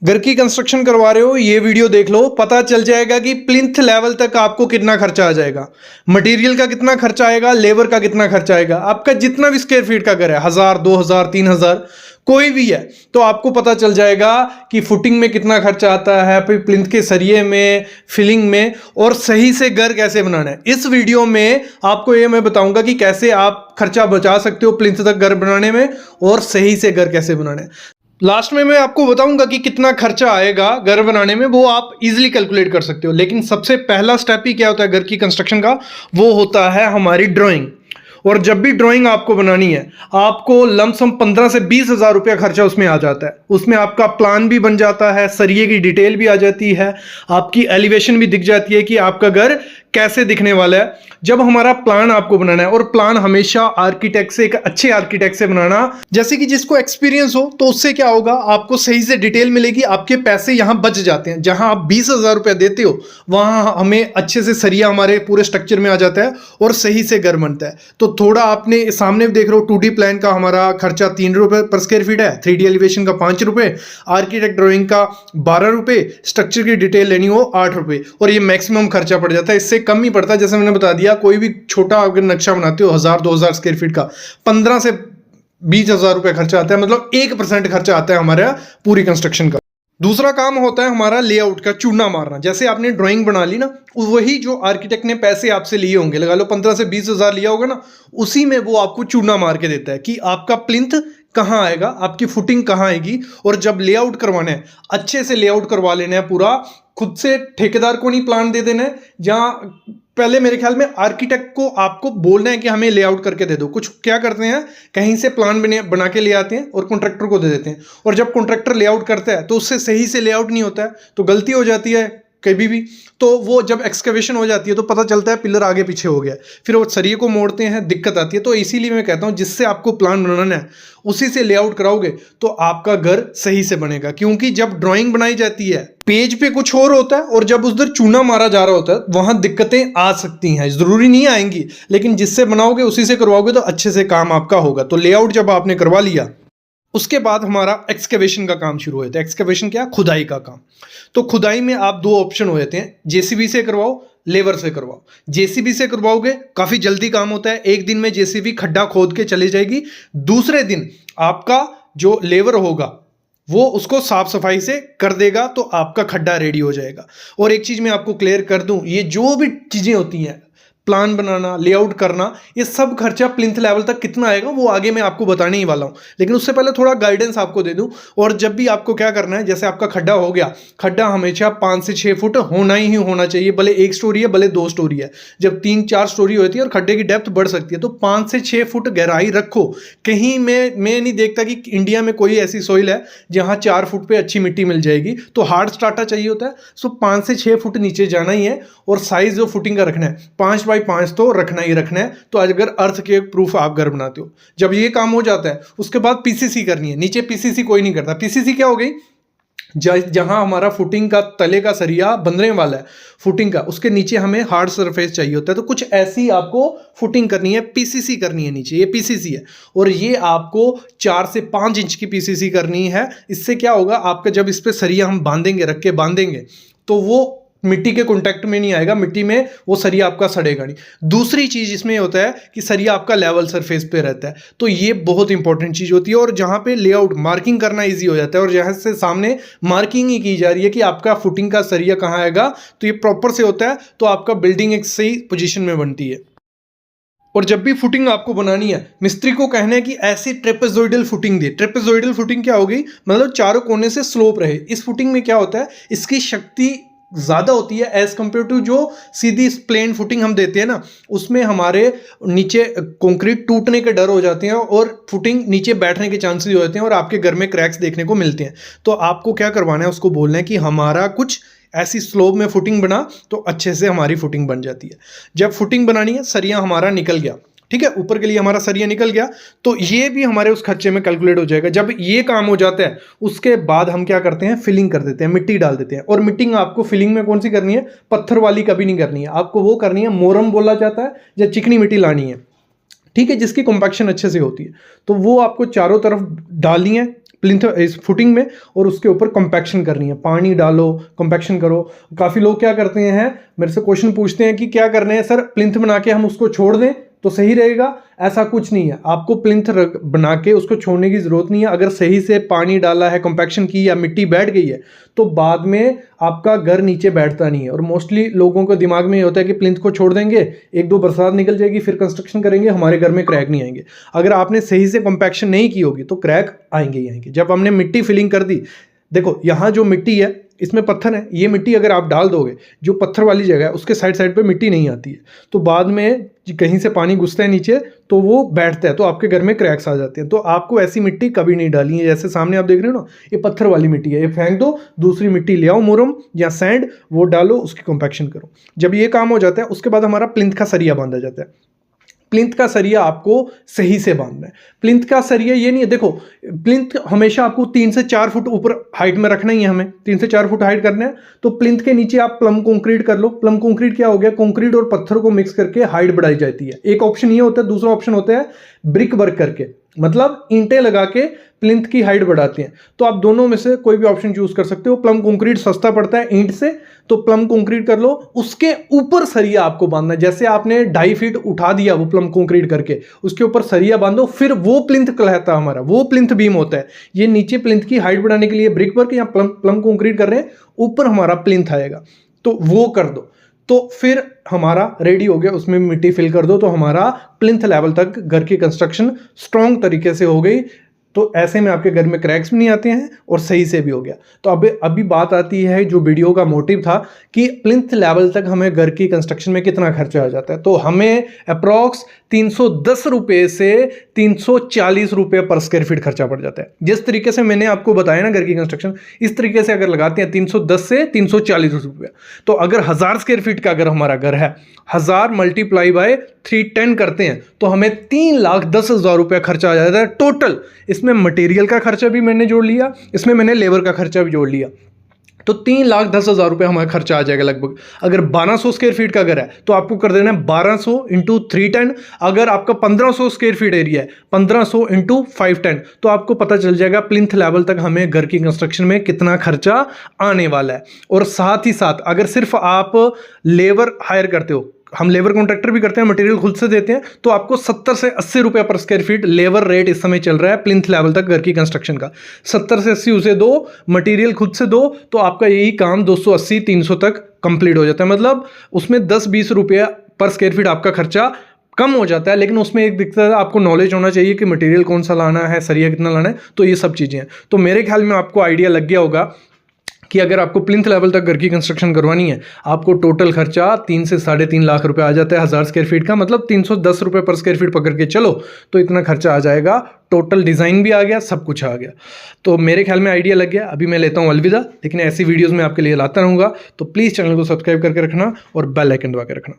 घर की कंस्ट्रक्शन करवा रहे हो, ये वीडियो देख लो, पता चल जाएगा कि प्लिंथ लेवल तक आपको कितना खर्चा आ जाएगा। मटेरियल का कितना खर्चा आएगा, लेबर का कितना खर्चा आएगा, आपका जितना भी स्क्वायर फीट का घर है, 1000 2000 3000 कोई भी है, तो आपको पता चल जाएगा कि फुटिंग में कितना खर्चा आता है, फिर प्लिंथ के सरिये में, फिलिंग में, और सही से घर कैसे बनाना है। इस वीडियो में आपको ये मैं बताऊंगा कि कैसे आप खर्चा बचा सकते हो प्लिंथ तक घर बनाने में, और सही से घर कैसे बनाना है। लास्ट में मैं आपको बताऊंगा कि कितना खर्चा आएगा घर बनाने में, वो आप इजीली कैलकुलेट कर सकते हो। लेकिन सबसे पहला स्टेप ही क्या होता है घर की कंस्ट्रक्शन का, वो होता है हमारी ड्राइंग। और जब भी ड्राइंग आपको बनानी है, आपको लमसम 15 से 20 हज़ार रुपया खर्चा उसमें आ जाता है। उसमें आपका प्लान भी बन जाता है, सरिये की डिटेल भी आ जाती है, आपकी एलिवेशन भी दिख जाती है कि आपका घर कैसे दिखने वाला है। जब हमारा प्लान आपको बनाना है, और प्लान हमेशा आर्किटेक्ट से, एक अच्छे आर्किटेक्ट से बनाना, जैसे कि जिसको एक्सपीरियंस हो, तो उससे क्या होगा, आपको सही से डिटेल मिलेगी, आपके पैसे यहां बच जाते हैं। जहां आप 20,000 रुपया देते हो, वहां हमें अच्छे से सरिया हमारे पूरे स्ट्रक्चर में आ जाता है और सही से घर बनता है। तो थोड़ा आपने सामने देख रहे हो, 2D प्लान का हमारा खर्चा 3 रुपये पर स्क्वायर फीट है, 3D एलिवेशन का 5 रुपये, आर्किटेक्ट ड्राइंग का 12 रुपये, स्ट्रक्चर की डिटेल लेनी हो 8 रुपये, और ये मैक्सिमम खर्चा पड़ जाता है। इससे कम ही पड़ता है। जैसे मैंने बता दिया, कोई भी छोटा अगर नक्शा बनाते हो 1000 2000 स्क्वायर फीट का, 15 से 20,000 रुपये खर्चा आता है, मतलब 1% खर्चा आता है हमारे पूरी कंस्ट्रक्शन का। दूसरा काम होता है हमारा लेआउट का चूना मारना। जैसे आपने ड्राइंग बना ली ना, वही जो आर्किटेक्ट ने पैसे आपसे लिए होंगे, लगा लो 15 से 20 हज़ार लिया होगा ना, उसी में वो आपको चूना मार के देता है कि आपका प्लिंथ कहाँ आएगा, आपकी फुटिंग कहाँ आएगी। और जब लेआउट करवाना है, अच्छे से लेआउट करवा लेना है पूरा, खुद से ठेकेदार को नहीं प्लान दे देना है। जहाँ पहले मेरे ख्याल में आर्किटेक्ट को आपको बोलना है कि हमें लेआउट करके दे दो। कुछ क्या करते हैं, कहीं से प्लान बना के ले आते हैं और कॉन्ट्रैक्टर को दे देते हैं, और जब कॉन्ट्रैक्टर लेआउट करता है तो उससे सही से लेआउट नहीं होता है, तो गलती हो जाती है कभी भी। तो वो जब एक्सकवेशन हो जाती है तो पता चलता है पिलर आगे पीछे हो गया, फिर वो सरिये को मोड़ते हैं, दिक्कत आती है। तो इसीलिए मैं कहता हूँ, जिससे आपको प्लान बनाना है उसी से लेआउट कराओगे तो आपका घर सही से बनेगा। क्योंकि जब ड्राइंग बनाई जाती है, पेज पे कुछ और होता है, और जब उधर चूना मारा जा रहा होता है, वहां दिक्कतें आ सकती हैं। जरूरी नहीं आएंगी, लेकिन जिससे बनाओगे उसी से करवाओगे तो अच्छे से काम आपका होगा। तो लेआउट जब आपने करवा लिया, उसके बाद हमारा एक्सकवेशन का काम शुरू होता है। एक्सकवेशन क्या, खुदाई का काम। तो खुदाई में आप दो ऑप्शन हो जाते हैं, जेसीबी से करवाओ, लेबर से करवाओ। जेसीबी से करवाओगे काफ़ी जल्दी काम होता है, एक दिन में जेसीबी खड्डा खोद के चली जाएगी। दूसरे दिन आपका जो लेबर होगा वो उसको साफ सफाई से कर देगा, तो आपका खड्डा रेडी हो जाएगा। और एक चीज़ मैं आपको क्लियर कर दूं, ये जो भी चीज़ें होती हैं, प्लान बनाना, लेआउट करना, ये सब खर्चा प्लिंथ लेवल तक कितना आएगा वो आगे मैं आपको बताने ही वाला हूँ। लेकिन उससे पहले थोड़ा गाइडेंस आपको दे दूँ। और जब भी आपको क्या करना है, जैसे आपका खड्डा हो गया, खड्डा हमेशा 5 से 6 फुट होना ही होना चाहिए, भले 1 स्टोरी है भले 2 स्टोरी है। जब 3-4 स्टोरी होती है और खड्डे की डेप्थ बढ़ सकती है, तो 5 से 6 फुट गहराई रखो। कहीं मैं नहीं देखता कि इंडिया में कोई ऐसी सोइल है जहाँ 4 फुट पे अच्छी मिट्टी मिल जाएगी। तो हार्ड स्टार्टर चाहिए होता है, सो 5 से 6 फुट नीचे जाना ही है। और साइज जो फुटिंग का रखना है 5 बाई 5 तो रखना ही रखना है। तो अगर अर्थ के प्रूफ आप घर बनाते हो, जब ये काम हो जाता है उसके बाद पीसीसी करनी है। नीचे पीसीसी कोई नहीं करता। पीसीसी क्या हो गई, जहां हमारा फुटिंग का तले का सरिया बनने वाला है फुटिंग का, उसके नीचे हमें हार्ड सरफेस चाहिए होता है। तो कुछ ऐसी आपको फुटिंग करनी है, पीसीसी करनी है नीचे। ये पीसीसी है, और ये आपको 4 से 5 इंच की पीसीसी करनी है। इससे क्या होगा, आपका जब इस पे सरिया हम बांधेंगे, रख के बांधेंगे, तो वो मिट्टी के कांटेक्ट में नहीं आएगा, मिट्टी में वो सरिया आपका सड़ेगा नहीं। दूसरी चीज इसमें होता है कि सरिया आपका लेवल सरफेस पे रहता है, तो ये बहुत इंपॉर्टेंट चीज होती है। और जहां पे लेआउट मार्किंग करना इजी हो जाता है, और जहां से सामने मार्किंग ही की जा रही है कि आपका फुटिंग का सरिया कहाँ आएगा, तो ये प्रॉपर से होता है, तो आपका बिल्डिंग एक सही पोजीशन में बनती है। और जब भी फुटिंग आपको बनानी है, मिस्त्री को कहना है कि ऐसी ट्रेपेजोइडल फुटिंग दे। ट्रेपेजोइडल फुटिंग क्या होगी, मतलब चारों कोने से स्लोप रहे। इस फुटिंग में क्या होता है, इसकी शक्ति ज़्यादा होती है एज कम्पेयर टू जो सीधी प्लेन फुटिंग हम देते हैं ना, उसमें हमारे नीचे कंक्रीट टूटने के डर हो जाते हैं, और फुटिंग नीचे बैठने के चांसेस हो जाते हैं, और आपके घर में क्रैक्स देखने को मिलते हैं। तो आपको क्या करवाना है, उसको बोलना है कि हमारा कुछ ऐसी स्लोप में फुटिंग बना, तो अच्छे से हमारी फुटिंग बन जाती है। जब फुटिंग बनानी है, सरिया हमारा निकल गया, ठीक है, ऊपर के लिए हमारा सरिया निकल गया, तो ये भी हमारे उस खर्चे में कैलकुलेट हो जाएगा। जब ये काम हो जाता है, उसके बाद हम क्या करते हैं, फिलिंग कर देते हैं, मिट्टी डाल देते हैं। और मिट्टी आपको फिलिंग में कौन सी करनी है, पत्थर वाली कभी नहीं करनी है, आपको वो करनी है, मोरम बोला जाता है, या चिकनी मिट्टी लानी है, ठीक है, जिसकी कॉम्पैक्शन अच्छे से होती है। तो वो आपको चारों तरफ डालनी है, प्लिंथ इस फुटिंग में और उसके ऊपर कॉम्पैक्शन करनी है, पानी डालो, कॉम्पैक्शन करो। काफ़ी लोग क्या करते हैं, मेरे से क्वेश्चन पूछते हैं कि क्या करना है सर, प्लिंथ बना के हम उसको छोड़ दें तो सही रहेगा? ऐसा कुछ नहीं है, आपको प्लिंथ बना के उसको छोड़ने की ज़रूरत नहीं है। अगर सही से पानी डाला है, कॉम्पैक्शन की या मिट्टी बैठ गई है तो बाद में आपका घर नीचे बैठता नहीं है। और मोस्टली लोगों को दिमाग में ये होता है कि प्लिंथ को छोड़ देंगे, एक दो बरसात निकल जाएगी, फिर कंस्ट्रक्शन करेंगे, हमारे घर में क्रैक नहीं आएंगे। अगर आपने सही से कॉम्पैक्शन नहीं की होगी तो क्रैक आएंगे ही आएंगे। जब हमने मिट्टी फिलिंग कर दी, देखो यहाँ जो मिट्टी है इसमें पत्थर है, ये मिट्टी अगर आप डाल दोगे जो पत्थर वाली जगह है उसके साइड साइड पे मिट्टी नहीं आती है, तो बाद में कहीं से पानी घुसता है नीचे तो वो बैठता है, तो आपके घर में क्रैक्स आ जाते हैं। तो आपको ऐसी मिट्टी कभी नहीं डालनी है। जैसे सामने आप देख रहे हो ना, ये पत्थर वाली मिट्टी है, ये फेंक दो, दूसरी मिट्टी ले आओ, मुरम या सैंड, वो डालो, उसकी कॉम्पैक्शन करो। जब ये काम हो जाता है उसके बाद हमारा प्लिंथ का सरिया बांधा जाता है। प्लिंथ का सरिया आपको सही से बांधना है। प्लिंथ का सरिया ये नहीं है, देखो प्लिंथ हमेशा आपको 3 से 4 फुट ऊपर हाइट में रखना ही है, हमें 3 से 4 फुट हाइट करना है। तो प्लिंथ के नीचे आप प्लम कंक्रीट कर लो। प्लम कंक्रीट क्या हो गया, कंक्रीट और पत्थर को मिक्स करके हाइट बढ़ाई जाती है। एक ऑप्शन ये होता है, दूसरा ऑप्शन होता है ब्रिक वर्क करके, मतलब ईंटें लगा के प्लिंथ की हाइट बढ़ाते हैं। तो आप दोनों में से कोई भी ऑप्शन चूज कर सकते हो। प्लम कंक्रीट सस्ता पड़ता है ईंट से, तो प्लम कंक्रीट कर लो, उसके ऊपर सरिया आपको बांधना है। जैसे आपने 2.5 फीट उठा दिया वो प्लम कंक्रीट करके, उसके ऊपर सरिया बांधो, फिर वो प्लिंथ कहलाता है हमारा, वो प्लिंथ बीम होता है। ये नीचे प्लिंथ की हाइट बढ़ाने के लिए ब्रिक वर्क या प्लम कंक्रीट कर रहे हैं, ऊपर हमारा प्लिंथ आएगा, तो वो कर दो, तो फिर हमारा रेडी हो गया। उसमें मिट्टी फिल कर दो तो हमारा प्लिंथ लेवल तक घर की कंस्ट्रक्शन स्ट्रॉन्ग तरीके से हो गई। तो ऐसे में आपके घर में क्रैक्स भी नहीं आते हैं और सही से भी हो गया। तो अभी बात आती है, जो वीडियो का मोटिव था कि प्लिंथ लेवल तक हमें घर की कंस्ट्रक्शन में कितना खर्चा आ जाता है। तो हमें अप्रॉक्स 310 रुपये से 340 रुपये पर स्क्वायर फीट खर्चा पड़ जाता है। जिस तरीके से मैंने आपको बताया ना घर की कंस्ट्रक्शन, इस तरीके से अगर लगाते हैं 310 से 340 रुपये, तो अगर 1000 स्क्वायर फीट का अगर हमारा घर है, 1000 मल्टीप्लाई बाय 310 करते हैं तो हमें 3,10,000 रुपये खर्चा आ जाता है टोटल। इसमें मटेरियल का खर्चा भी मैंने जोड़ लिया, इसमें मैंने लेबर का खर्चा भी जोड़ लिया, तो 3,10,000 रुपये हमारा खर्चा आ जाएगा लगभग। अगर 1200 स्क्वायर फीट का घर है तो आपको कर देना है 1200 इंटू 310। अगर आपका 1500 स्क्वायर फीट एरिया है, 1500 इंटू 510, तो आपको पता चल जाएगा प्लिंथ लेवल तक हमें घर की कंस्ट्रक्शन में कितना खर्चा आने वाला है। और साथ ही साथ अगर सिर्फ आप लेबर हायर करते हो, हम लेबर कॉन्ट्रैक्टर भी करते हैं, मटेरियल खुद से देते हैं, तो आपको 70 से 80 रुपये पर स्क्वायर फीट लेबर रेट इस समय चल रहा है प्लिंथ लेवल तक घर की कंस्ट्रक्शन का। 70 से 80 उसे दो, मटेरियल खुद से दो, तो आपका यही काम 280-300 तक कंप्लीट हो जाता है। मतलब उसमें 10-20 रुपये पर स्क्वायर फीट आपका खर्चा कम हो जाता है। लेकिन उसमें एक दिक्कत है, आपको नॉलेज होना चाहिए कि मटेरियल कौन सा लाना है, सरिया कितना लाना है, तो ये सब चीज़ें हैं। तो मेरे ख्याल में आपको आइडिया लग गया होगा कि अगर आपको प्लिंथ लेवल तक घर की कंस्ट्रक्शन करवानी है, आपको टोटल खर्चा 3 से 3.5 लाख रुपए आ जाता है 1000 स्क्वायर फीट का, मतलब 310 रुपये पर स्क्वायर फीट पकड़ के चलो, तो इतना खर्चा आ जाएगा। टोटल डिज़ाइन भी आ गया, सब कुछ आ गया। तो मेरे ख्याल में आइडिया लग गया। अभी मैं लेता हूँ अलविदा, लेकिन ऐसी वीडियोज़ में आपके लिए लाता रहूँगा। तो प्लीज़ चैनल को सब्सक्राइब करके रखना और बेल आइकन दबा के रखना।